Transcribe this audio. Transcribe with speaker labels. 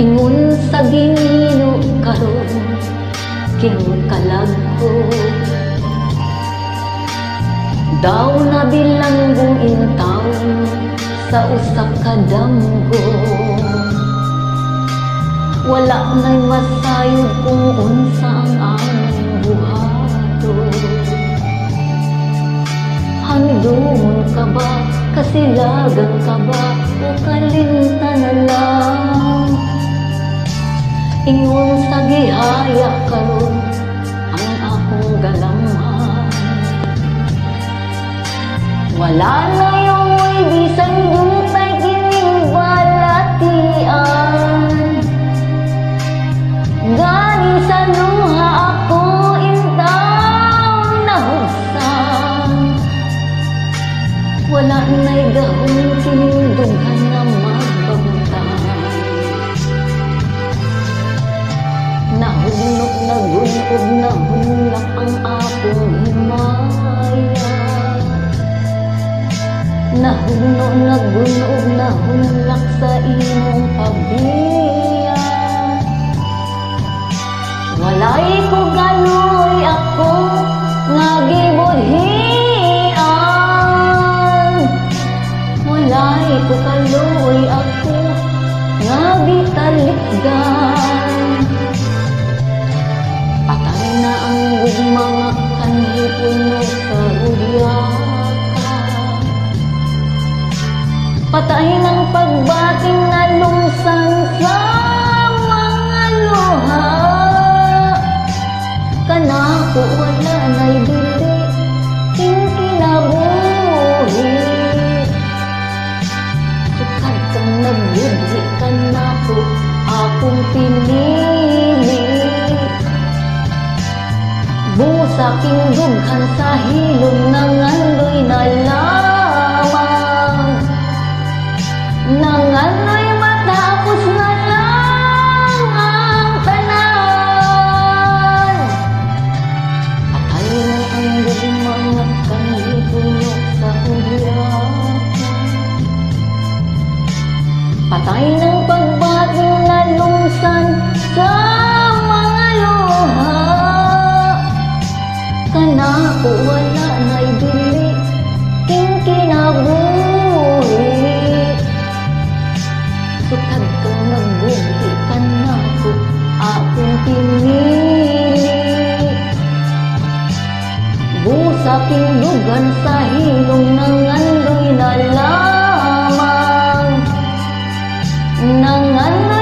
Speaker 1: Ingon sa Ginoo karon kinkalag ko, daw na bilanggo intaw sa usa ka damgo. Wala na'y masayod kung unsa ang aming buhaton. Handumon ka ba, kasilagan ka ba, o kalimta na lang? Ingon sa gihaya karon ang akong galamhan. Wala na yo'y bisan guntay kining balatian. Gani sa luha ako intaw nahugsan. Wala na'y gahon kining dughan na magbangtan. Nahulog na gunod na hulak ang akong himaya. Nahulog na gunod na hulak sa imong pabiya. Walay ko galoy ako nga gibudhian. Walay ko galoy ako nga bitalikdan. Patay na ang mga kanhipuno sa hudyaka. Patay ng pagbating na lumsan sa mga luha. Kanako wala na'y dili ing kinabuhi. Sukad kang nagbudhi kanako akong pinili. Busa king dughan sa hilom nangandoy na lamang. Nangandoy matapos na lang ang tanan. Patay na ang mga kanhipuno sa hudyaka. Patay ng pagbating na lumsan sa mga luha. Kanako wala na'y dili king kinabuhi. Sukad kang nagbudhi kanako akong pinili. Busa king dugan sa hilong nangandoy na lamang. Nangandoy